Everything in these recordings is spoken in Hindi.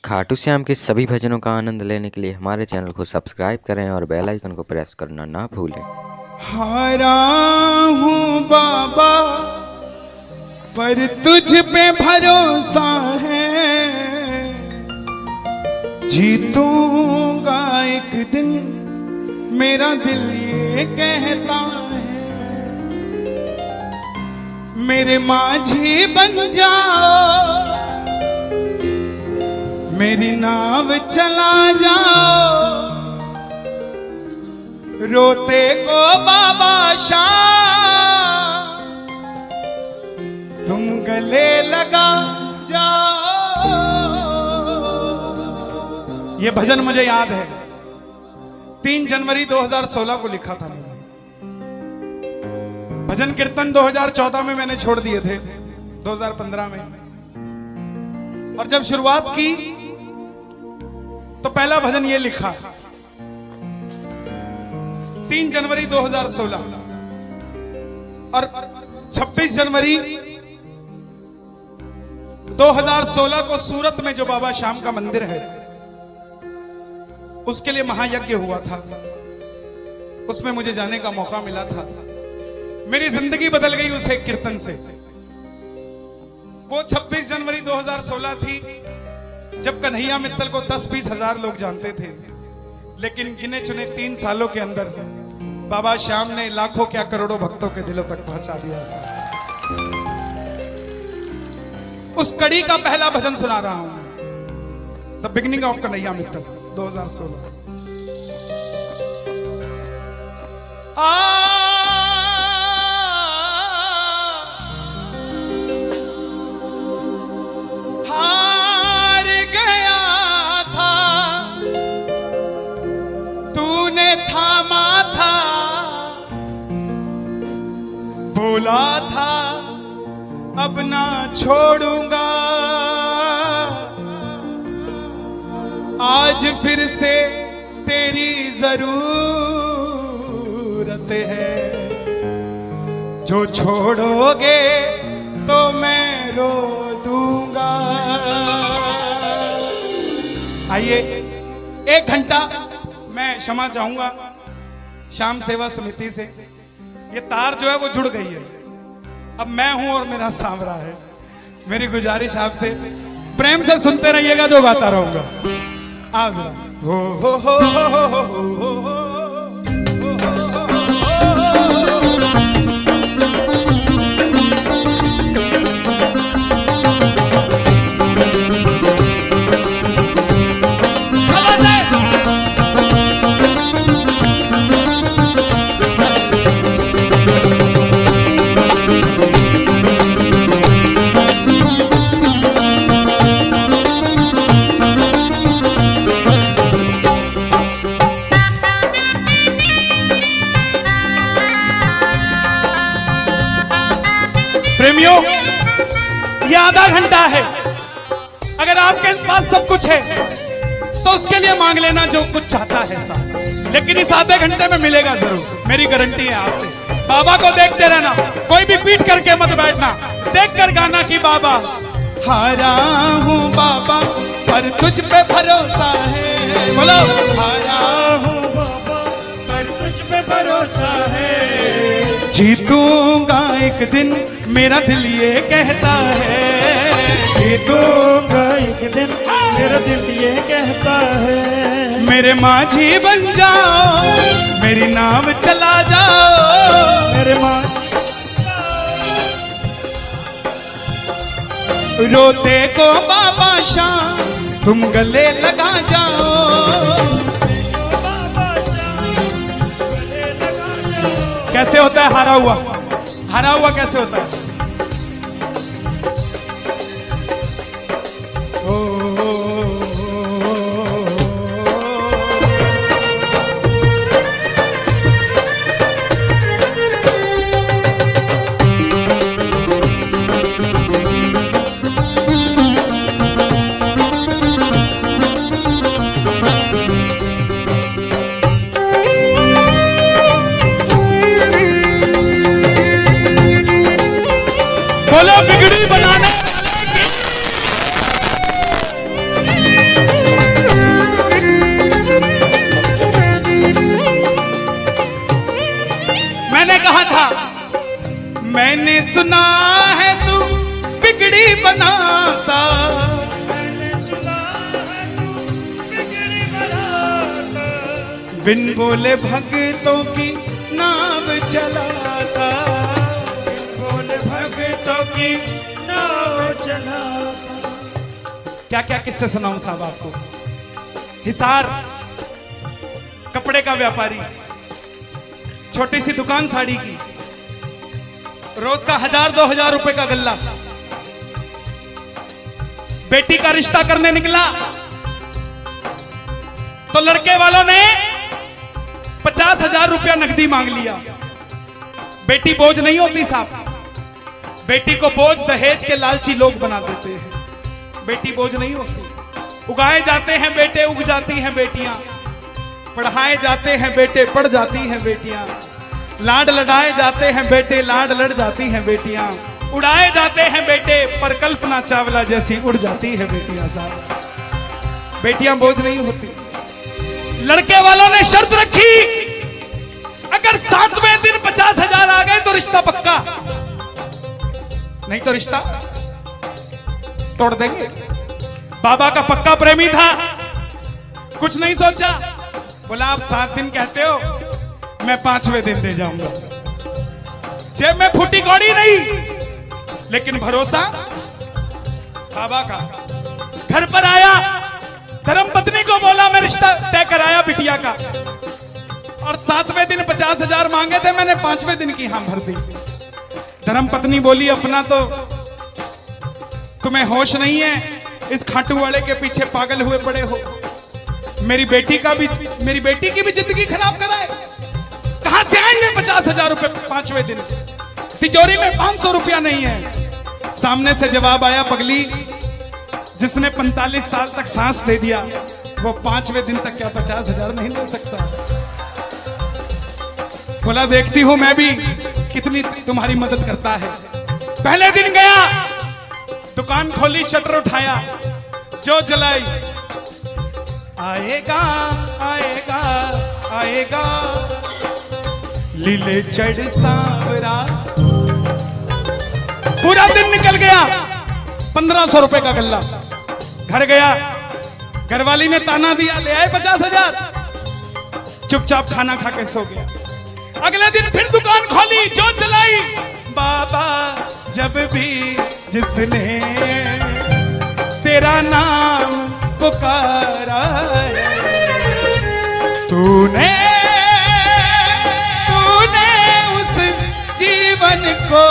खाटू श्याम के सभी भजनों का आनंद लेने के लिए हमारे चैनल को सब्सक्राइब करें और बेल आइकन को प्रेस करना ना भूलें। हारा हूँ बाबा पर तुझ पे भरोसा है, जीतूंगा एक दिन मेरा दिल ये कहता है। मेरे माझी बन जाओ, मेरी नाव चला जाओ, रोते को बाबा शाम तुम गले लगा जाओ। ये भजन मुझे याद है, 3 जनवरी 2016 को लिखा था मैंने। भजन कीर्तन 2014 में मैंने छोड़ दिए थे, 2015 में। और जब शुरुआत की तो पहला भजन ये लिखा 3 जनवरी 2016। और 26 जनवरी 2016 को सूरत में जो बाबा श्याम का मंदिर है उसके लिए महायज्ञ हुआ था, उसमें मुझे जाने का मौका मिला था। मेरी जिंदगी बदल गई उस एक कीर्तन से। वो 26 जनवरी 2016 थी जब कन्हैया मित्तल को 10-20 हजार लोग जानते थे, लेकिन गिने चुने 3 सालों के अंदर बाबा श्याम ने लाखों क्या करोड़ों भक्तों के दिलों तक पहुंचा दिया। उस कड़ी का पहला भजन सुना रहा हूं, the beginning of Kanhaiya Mittal 2016। हार गया था तूने थामा था, बोला था अब ना छोड़ूंगा, आज फिर से तेरी जरूरत है, जो छोड़ोगे तो मैं रो दूंगा। आइए 1 घंटा मैं क्षमा चाहूंगा श्याम सेवा समिति से। ये तार जो है वो जुड़ गई है, अब मैं हूं और मेरा सांवरा है। मेरी गुजारिश आपसे प्रेम से सुनते रहिएगा, जो गाता रहूंगा। आज हो हो हो हो हो हो हो हो। प्रेमियों, ये आधा घंटा है। अगर आपके पास सब कुछ है तो उसके लिए मांग लेना जो कुछ चाहता है साहब, लेकिन इस आधे घंटे में मिलेगा जरूर, मेरी गारंटी है आपसे। बाबा को देखते रहना, कोई भी पीठ करके मत बैठना, देख कर गाना कि बाबा हारा हूँ बाबा पर तुझ पे भरोसा है। बोलो हारा हूँ बाबा पर तुझ पे भरोसा है, जीतूंगा एक दिन मेरा दिल ये कहता है, जीतूंगा एक दिन मेरा दिल ये कहता है। मेरे माझी बन जाओ, मेरी नाव चला जाओ, मेरे माझी रोते को बाबा शाम तुम गले लगा जाओ। कैसे होता है हारा हुआ? हारा हुआ कैसे होता है? सुना है तू बिगड़ी बनाता, मैंने सुना है तू बिगड़ी बनाता, बिन बोले भक्तों की नाव चलाता, बोले भक्तों की नाव चलाता। क्या क्या किस्से सुनाऊं साहब आपको। हिसार कपड़े का व्यापारी, छोटी सी दुकान साड़ी की, रोज का 1000-2000 रुपए का गल्ला। बेटी का रिश्ता करने निकला तो लड़के वालों ने 50,000 रुपया नकदी मांग लिया। बेटी बोझ नहीं होती साहब, बेटी को बोझ दहेज के लालची लोग बना देते हैं। बेटी बोझ नहीं होती, उगाए जाते हैं बेटे, उग जाती हैं बेटियां, पढ़ाए जाते हैं बेटे, पढ़ जाती हैं बेटियां, लाड लड़ाए जाते हैं बेटे, लाड लड़ जाती हैं बेटियां, उड़ाए जाते हैं बेटे, पर कल्पना चावला जैसी उड़ जाती है बेटियां साहब। बेटियां बोझ नहीं होती। लड़के वालों ने शर्त रखी, अगर 7वें दिन 50,000 आ गए तो रिश्ता पक्का, नहीं तो रिश्ता तोड़ देंगे। बाबा का पक्का प्रेमी था, कुछ नहीं सोचा, बोला आप 7 दिन कहते हो, मैं 5वें दिन दे जाऊंगा। जेब में फूटी कौड़ी नहीं, लेकिन भरोसा बाबा का। घर पर आया, धर्मपत्नी को बोला मैं रिश्ता तय कराया बिटिया का, और 7वें दिन 50,000 मांगे थे, मैंने 5वें दिन की हां भर दी। धर्मपत्नी बोली अपना तो तुम्हें होश नहीं है, इस खाटू वाले के पीछे पागल हुए पड़े हो, मेरी बेटी की भी जिंदगी खराब कराए। कहां से आएंगे 50,000 रुपए 5वें दिन, तिजोरी में 500 रुपया नहीं है। सामने से जवाब आया, पगली जिसने 45 साल तक सांस दे दिया वो 5वें दिन तक क्या 50,000 नहीं ले सकता। बोला देखती हूं मैं भी कितनी तुम्हारी मदद करता है। पहले दिन गया, दुकान खोली, शटर उठाया, जो जलाई, आएगा आएगा आएगा लीले चढ़ सांवरा। पूरा दिन निकल गया, 1500 रुपए का गल्ला। घर गया, घरवाली ने ताना दिया, ले आए 50,000, चुपचाप खाना खा के सो गया। अगले दिन फिर दुकान खोली, जो चलाई, बाबा जब भी जिसने तेरा नाम पुकारा तूने उस जीवन को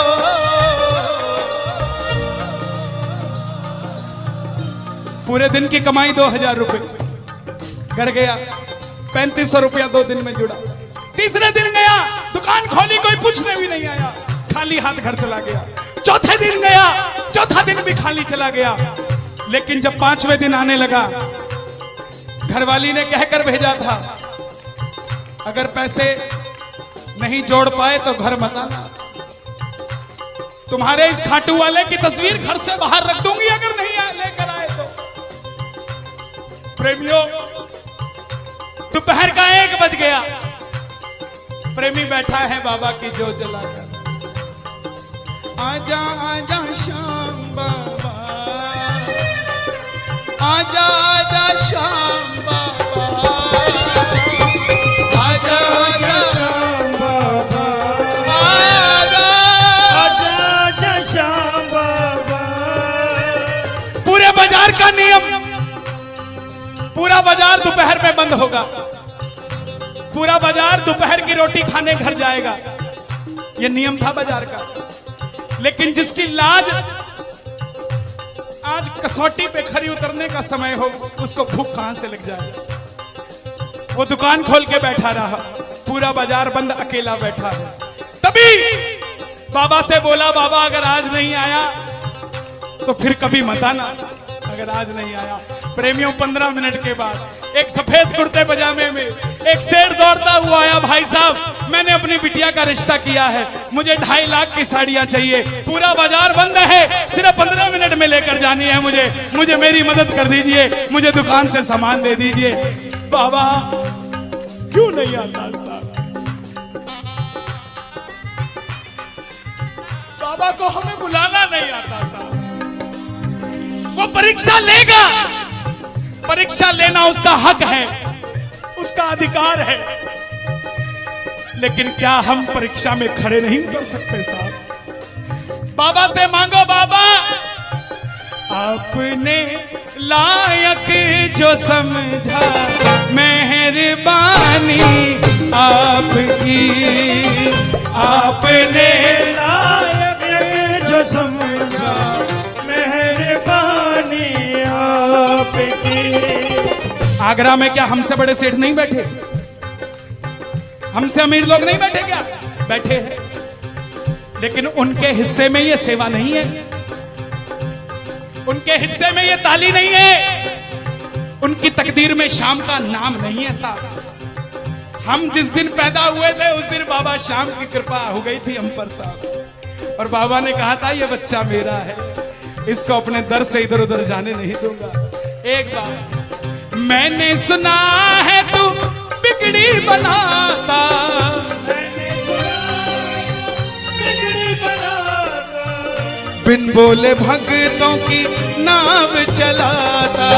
पूरे दिन की कमाई 2,000 रुपए। घर गया, 3500 रुपया 2 दिन में जुड़ा। तीसरे दिन गया, दुकान खोली, कोई पूछने भी नहीं आया, खाली हाथ घर चला गया। चौथे दिन गया, चौथा दिन भी खाली चला गया। लेकिन जब 5वें दिन आने लगा, घरवाली ने कहकर भेजा था, अगर पैसे नहीं जोड़ पाए तो घर मत आना, तुम्हारे इस खाटू वाले की तस्वीर घर से बाहर रख दूंगी अगर नहीं लेकर आए तो। प्रेमियों, दोपहर का 1 बज गया, प्रेमी बैठा है बाबा की जोत जलाकर। आजा आजा श्याम बाबा, आजा आजा श्याम बाबा, आजा आजा श्याम बाबा, आजा आजा आजा श्याम बाबा। पूरे बाजार का नियम, पूरा बाजार दोपहर में बंद होगा, पूरा बाजार दोपहर की रोटी खाने घर जाएगा। यह नियम था बाजार का। लेकिन जिसकी लाज आज कसौटी पे खरी उतरने का समय हो, उसको भूख कहां से लग जाए। वो दुकान खोल के बैठा रहा, पूरा बाजार बंद, अकेला बैठा है। तभी बाबा से बोला, बाबा अगर आज नहीं आया तो फिर कभी मत आना, अगर आज नहीं आया। प्रेमियों, 15 मिनट के बाद एक सफेद कुर्ते पजामे में एक शेर दौड़ता हुआ आया, भाई साहब मैंने अपनी बिटिया का रिश्ता किया है, मुझे 2.5 लाख की साड़ियां चाहिए, पूरा बाजार बंद है, सिर्फ 15 मिनट में लेकर जानी है मुझे मेरी मदद कर दीजिए, मुझे दुकान से सामान दे दीजिए। बाबा क्यों नहीं आता साहब? बाबा बाबा को हमें बुलाना नहीं आता साहब। वो परीक्षा लेगा, परीक्षा लेना उसका हक है, उसका अधिकार है, लेकिन क्या हम परीक्षा में खड़े नहीं कर सकते साहब? बाबा से मांगो, बाबा आपने लायक जो समझा, मेहरबानी आपकी, आपने लायक जो समझा, मेहरबानी आपकी। आगरा में क्या हमसे बड़े सेठ नहीं बैठे? हमसे अमीर लोग नहीं बैठे क्या? बैठे हैं, लेकिन उनके हिस्से में ये सेवा नहीं है, उनके हिस्से में ये ताली नहीं है, उनकी तकदीर में शाम का नाम नहीं है साहब। हम जिस दिन पैदा हुए थे उस दिन बाबा शाम की कृपा हो गई थी हम पर साहब, और बाबा ने कहा था ये बच्चा मेरा है, इसको अपने दर से इधर उधर जाने नहीं दूंगा। एक बार मैंने सुना है तू बिगड़ी बनाता, बिन बोले भक्तों की नाव चलाता,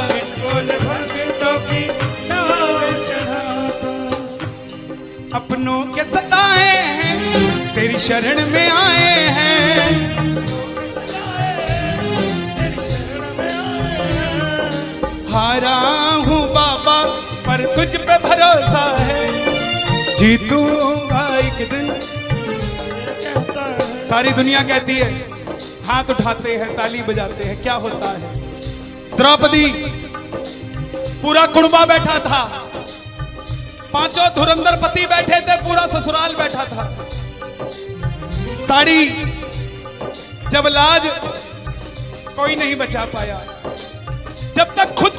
बिन बोले भक्तों की नाव चलाता। अपनों के सताए हैं तेरी शरण में आए हैं, हारा हूँ बाबा पर तुझ पे भरोसा है, जीतूंगा एक दिन। सारी दुनिया कहती है, हाथ उठाते हैं, ताली बजाते हैं, क्या होता है? द्रौपदी पूरा कुणबा बैठा था, पांचों धुरंधर पति बैठे थे, पूरा ससुराल बैठा था। साड़ी जब लाज कोई नहीं बचा पाया, जब तक खुद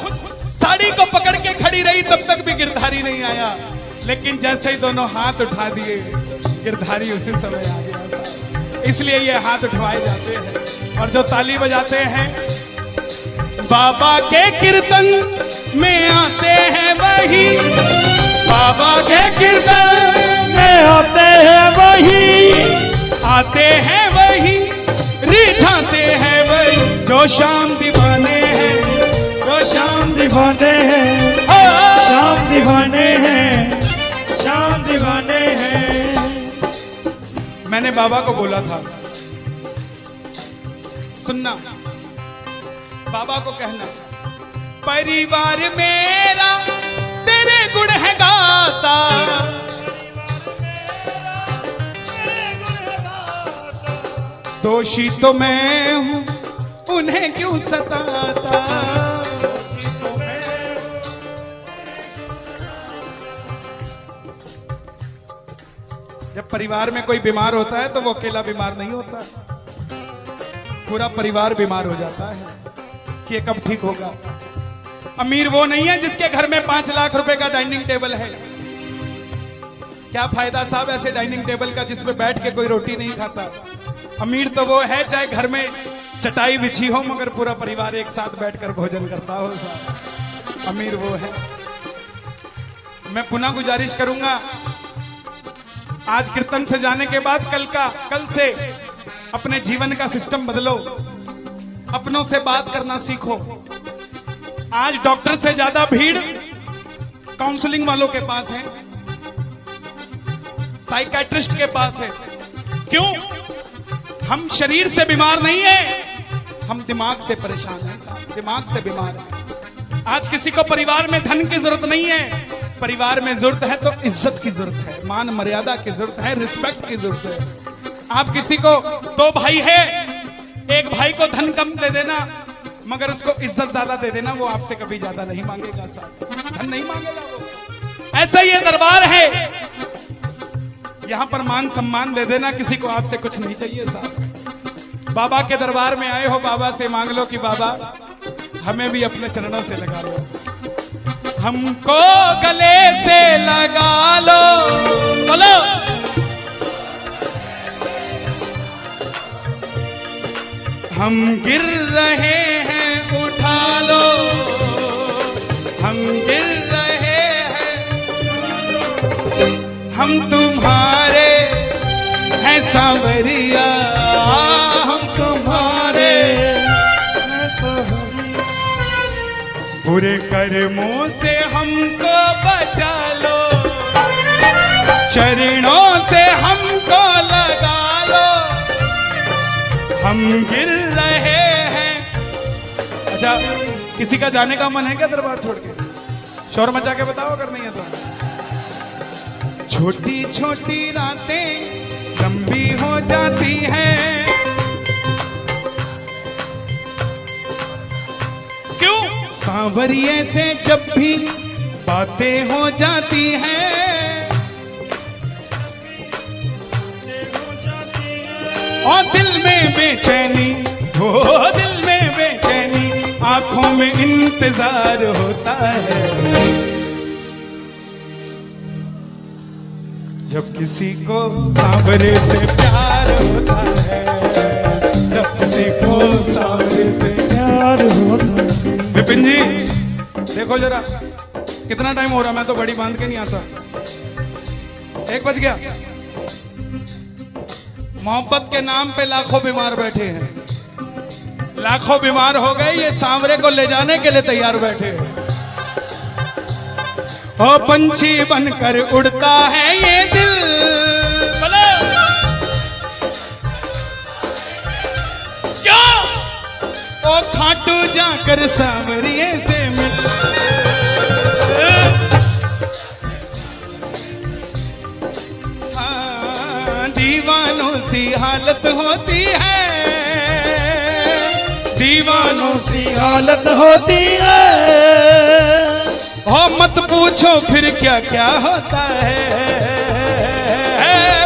साड़ी को पकड़ के खड़ी रही तब तक भी गिरधारी नहीं आया, लेकिन जैसे ही दोनों हाथ उठा दिए गिरधारी उसी समय आ गया। इसलिए ये हाथ उठवाए जाते हैं, और जो ताली बजाते हैं बाबा के कीर्तन में आते हैं वही, बाबा के कीर्तन में आते हैं वही, आते हैं वही, रिझाते हैं वही, जो शाम दीवाने हैं, जो शाम दीवाने हैं, शाम दीवाने हैं, शाम दीवाने हैं। मैंने बाबा को बोला था, सुनना, बाबा को कहना, परिवार मेरा तेरे गुण है गाता, दोषी तो मैं हूं उन्हें क्यों सताता, जब परिवार में कोई बीमार होता है तो वो अकेला बीमार नहीं होता, पूरा परिवार बीमार हो जाता है कि ये कब ठीक होगा। अमीर वो नहीं है जिसके घर में 5 लाख रुपए का डाइनिंग टेबल है, क्या फायदा साहब ऐसे डाइनिंग टेबल का जिसमें बैठ के कोई रोटी नहीं खाता। अमीर तो वो है चाहे घर में चटाई बिछी हो मगर पूरा परिवार एक साथ बैठकर भोजन करता हो साहब, अमीर वो है। मैं पुनः गुजारिश करूंगा, आज कीर्तन से जाने के बाद कल से अपने जीवन का सिस्टम बदलो, अपनों से बात करना सीखो। आज डॉक्टर से ज्यादा भीड़ काउंसलिंग वालों के पास है, साइकियाट्रिस्ट के पास है। क्यों? हम शरीर से बीमार नहीं है, हम दिमाग से परेशान हैं, दिमाग से बीमार हैं। आज किसी को परिवार में धन की जरूरत नहीं है, परिवार में जरूरत है तो इज्जत की जरूरत है, मान मर्यादा की जरूरत है, रिस्पेक्ट की जरूरत है। आप किसी को 2 भाई है, एक भाई को धन कम दे देना मगर उसको इज्जत ज्यादा दे देना, वो आपसे कभी ज्यादा नहीं मांगेगा साहब, धन नहीं मांगेगा वो। ऐसा ये दरबार है, यहां पर मान सम्मान दे देना, किसी को आपसे कुछ नहीं चाहिए साहब। बाबा के दरबार में आए हो, बाबा से मांग लो कि बाबा हमें भी अपने चरणों से लगा लो, हमको गले से लगा लो, बोलो हम गिर रहे हैं उठा लो, हम गिर रहे हैं, हम तुम्हारे हैं सांवरिया, बुरे कर्मों से हमको बचा लो, चरणों से हमको लगा लो, हम गिर रहे हैं। अच्छा, किसी का जाने का मन है क्या दरबार छोड़ के? शोर मचा के बताओ अगर नहीं है तो। छोटी छोटी रातें लंबी हो जाती हैं, क्यों? सांवरिये से जब भी बातें हो जाती हैं, और दिल में बेचैनी, हो दिल में बेचैनी, आंखों में इंतजार होता है। जब किसी को सांवरे से प्यार होता है, जब किसी को सांवरे से प्यार होता है। विपिन जी देखो जरा कितना टाइम हो रहा, मैं तो बड़ी बांध के नहीं आता। 1 बज गया। मोहब्बत के नाम पे लाखों बीमार बैठे हैं, लाखों बीमार हो गए, ये सांवरे को ले जाने के लिए तैयार बैठे हैं। ओ पंछी बनकर उड़ता है ये दिल, बोलो क्या? ओ खाटू जाकर सांवरिये से मिल, दीवानों सी हालत होती है, दीवानों सी हालत होती है। हो मत पूछो फिर क्या क्या होता है,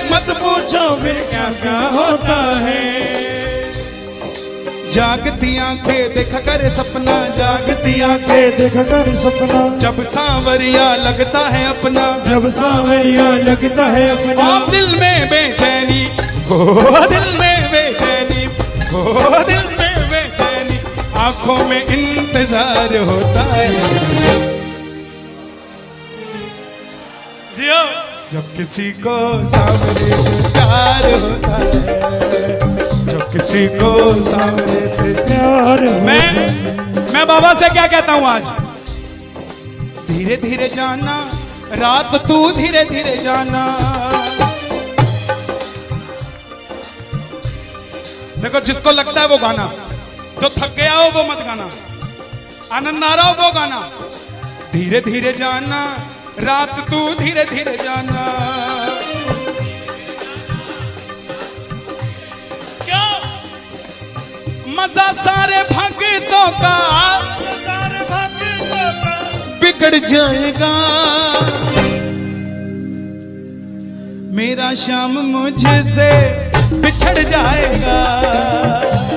मत पूछो फिर क्या क्या होता है। जागती आंखें देखा कर सपना, जागती आंखें देखा कर सपना, जब सांवरिया लगता है अपना, जब सांवरिया लगता है अपना। और दिल में बेचैनी, हो दिल में बेचैनी, हो दिल में बेचैनी, आंखों में इंतजार होता है। जियो जब किसी को सांवरे से प्यार होता है, जब किसी को सांवरे से प्यार होता है। मैं बाबा से क्या कहता हूं आज? धीरे धीरे जाना, रात तू धीरे धीरे जाना। देखो जिसको लगता है वो गाना, जो थक गया हो वो मत गाना, आनंद आ रहा हो वो गाना। धीरे धीरे जाना, रात तू धीरे धीरे जाना। क्या मजा सारे भक्तों का, सारे भक्तों का बिगड़ जाएगा। मेरा श्याम मुझसे बिछड़ जाएगा,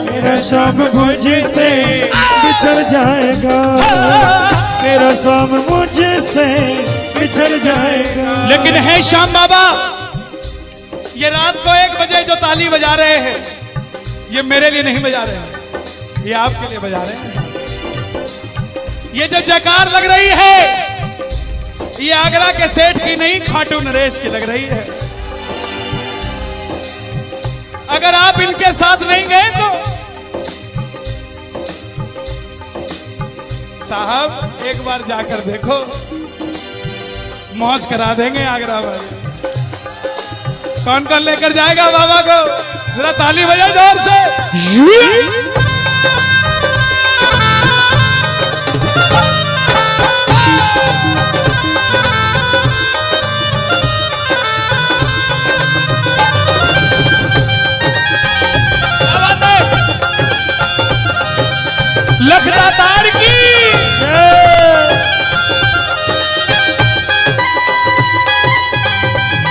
मेरा शाम मुझसे बिछड़ जाएगा, मेरा शाम मुझसे बिछड़ जाएगा। लेकिन है श्याम बाबा, ये रात को 1 बजे जो ताली बजा रहे हैं, ये मेरे लिए नहीं बजा रहे हैं, ये आपके लिए बजा रहे हैं। ये जो जयकार लग रही है, ये आगरा के सेठ की नहीं, खाटू नरेश की लग रही है। अगर आप इनके साथ नहीं गए तो साहब एक बार जाकर देखो, मौज करा देंगे आगरा वाले। कौन कौन लेकर जाएगा बाबा को? जरा ताली बजाओ जोर से। लखदातार की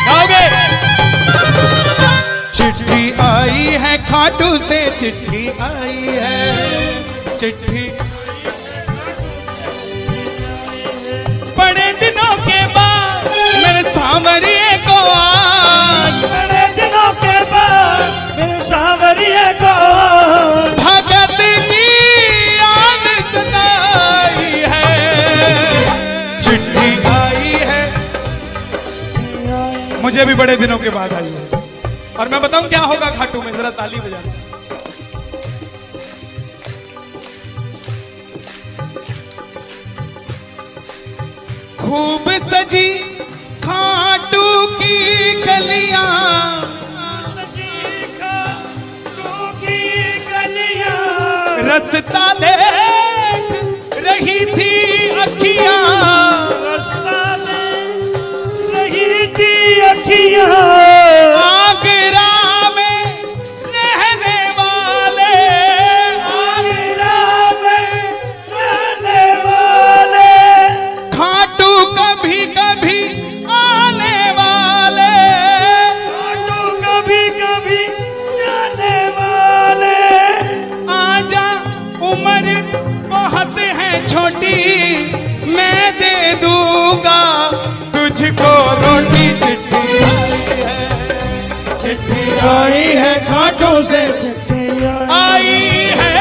गाओगे? चिट्ठी आई है खाटू से, चिट्ठी आई है, चिट्ठी बड़े दिनों के बाद मेरे सांवरिये को आज, बड़े दिनों के बाद मेरे सांवरिये को भगत की याद सताई है। चिट्ठी आई है, मुझे भी बड़े दिनों के बाद आई है। और मैं बताऊं क्या होगा खाटू में, जरा ताली बजाना। खूब सजी खाटू की गलियां, सजी खाटू की गलियां, रास्ता देख रही थी अखियां, रास्ता देख रही थी अखियां, आगरा में रहने वाले, आगरा में रहने वाले, खाटू कभी कभी आने वाले, खाटू कभी कभी जाने वाले, आजा उम्र बहुत है छोटी, मैं दे दूंगा तुझको रोटी। चिट्ठी आई है खाटू से, चिट्ठी आई है,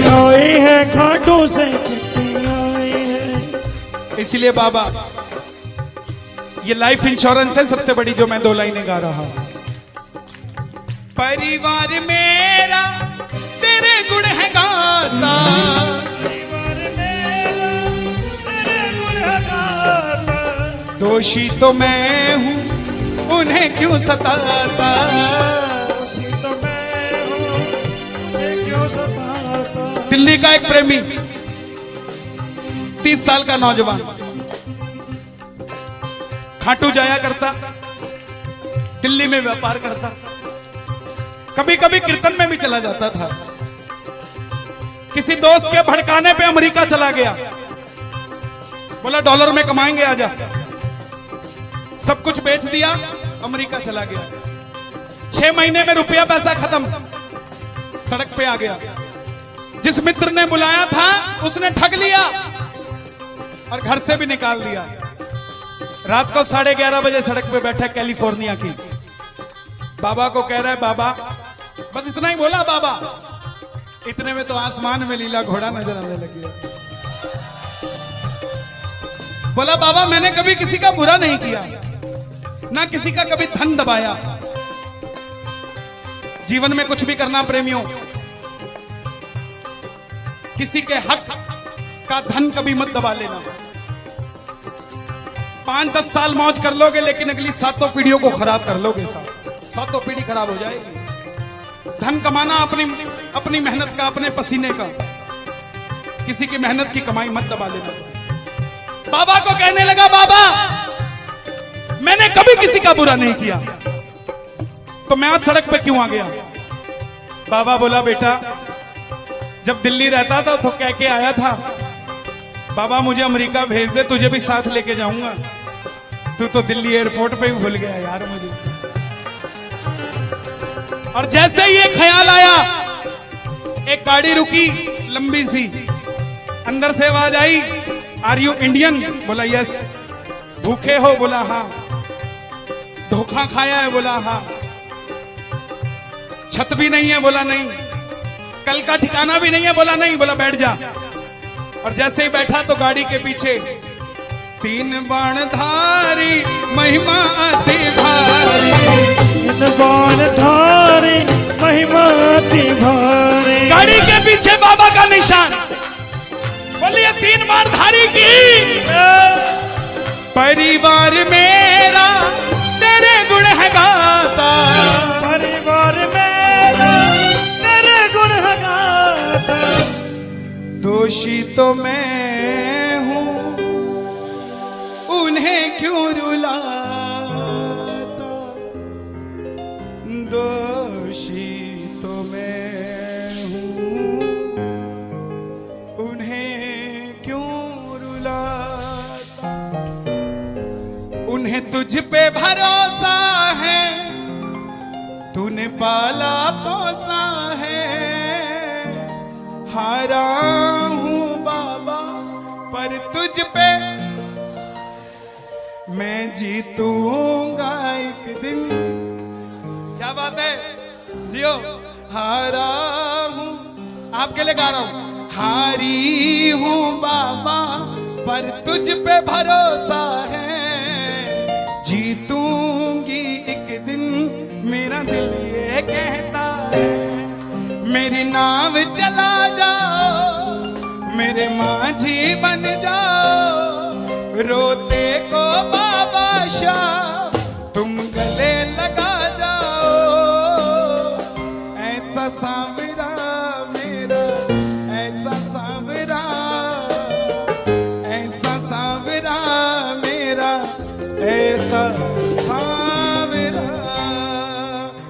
आई है खाटू से, चिट्ठी आई है। इसलिए बाबा ये लाइफ इंश्योरेंस है सबसे बड़ी जो मैं 2 लाइनें गा रहा हूं। परिवार मेरा तेरे गुण है गाता, परिवार मेरा तेरे गुण गाता, दोषी तो मैं हूं उन्हें क्यों सताता, उसी तो मैं हूँ, मुझे क्यों सताता। दिल्ली का एक प्रेमी 30 साल का नौजवान खाटू जाया करता, दिल्ली में व्यापार करता, कभी कभी कीर्तन में भी चला जाता था। किसी दोस्त के भड़काने पे अमेरिका चला गया, बोला डॉलर में कमाएंगे आजा, सब कुछ बेच दिया, अमेरिका चला गया। 6 महीने में रुपया पैसा खत्म, सड़क पे आ गया। जिस मित्र ने बुलाया था उसने ठग लिया और घर से भी निकाल दिया। रात को 11:30 बजे सड़क पे बैठा कैलिफोर्निया की, बाबा को कह रहा है बाबा, बस इतना ही बोला बाबा, इतने में तो आसमान में लीला घोड़ा नजर आने लग गया। बोला बाबा मैंने कभी किसी का बुरा नहीं किया, ना किसी का कभी धन दबाया, जीवन में कुछ भी करना प्रेमियों, किसी के हक का धन कभी मत दबा लेना। 5-10 साल मौज कर लोगे लेकिन अगली 7 पीढ़ियों को खराब कर लोगे, 7 पीढ़ी खराब हो जाएगी। धन कमाना अपनी मेहनत का, अपने पसीने का, किसी की मेहनत की कमाई मत दबा लेना। बाबा को कहने लगा बाबा मैंने कभी किसी का बुरा नहीं किया, तो मैं आज सड़क पे क्यों आ गया। बाबा बोला बेटा जब दिल्ली रहता था तो कह के आया था बाबा मुझे अमेरिका भेज दे, तुझे भी साथ लेके जाऊंगा। तू तो दिल्ली एयरपोर्ट पे ही भूल गया यार मुझे। और जैसे ही ये ख्याल आया, एक गाड़ी रुकी लंबी सी, अंदर से आवाज आई आर यू इंडियन? बोला यस। भूखे हो? बोला हाँ। धोखा खाया है? बोला हाँ। छत भी नहीं है? बोला नहीं। कल का ठिकाना भी नहीं है? बोला नहीं। बोला बैठ जा। और जैसे ही बैठा तो गाड़ी के पीछे 3 बाणधारी महिमा अति भारी, 3 बाणधारी महिमा अति भारी। गाड़ी के पीछे बाबा का निशान। बोलिए 3 बाणधारी की। परिवार मेरा तेरे गुण है गाता, परिवार मेरा तेरे गुण है गाता। दोषी तो मैं हूं उन्हें क्यों रुलाता, दोषी तो मैं हूं उन्हें क्यों रुलाता। उन्हें तुझ पे भरोसा है, तूने पाला पोसा है। हारा हूं बाबा पर तुझ पे मैं जीतूंगा एक दिन। क्या बात है, जियो। हारा हूं, आपके लिए गा रहा हूं। हारी हूं बाबा पर तुझ पे भरोसा है, जीतूंगी एक दिन मेरा दिल ये कहता है। मेरी नाव चला जाओ, मेरे माझी बन जाओ, रो बाबा शाह तुम गले लगा जाओ, ऐसा सांवरा मेरा, ऐसा सांवरा, ऐसा सांवरा मेरा, ऐसा सांवरा।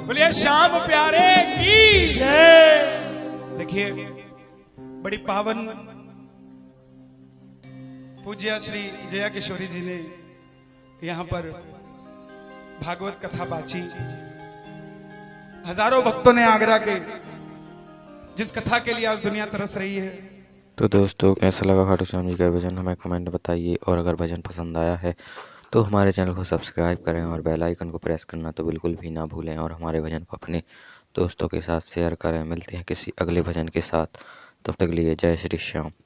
बोलिए श्याम प्यारे की जय। देखिए बड़ी पावन पूज्य श्री जया किशोरी जी ने यहाँ पर भागवत कथा बाची। हजारों भक्तों ने आगरा के जिस कथा के लिए आज दुनिया तरस रही है। तो दोस्तों कैसा लगा खाटू श्याम जी का भजन हमें कमेंट में बताइए, और अगर भजन पसंद आया है तो हमारे चैनल को सब्सक्राइब करें और बेल आइकन को प्रेस करना तो बिल्कुल भी ना भूलें, और हमारे भजन को अपने दोस्तों के साथ शेयर करें। मिलते हैं किसी अगले भजन के साथ, तब तक के लिए जय श्री श्याम।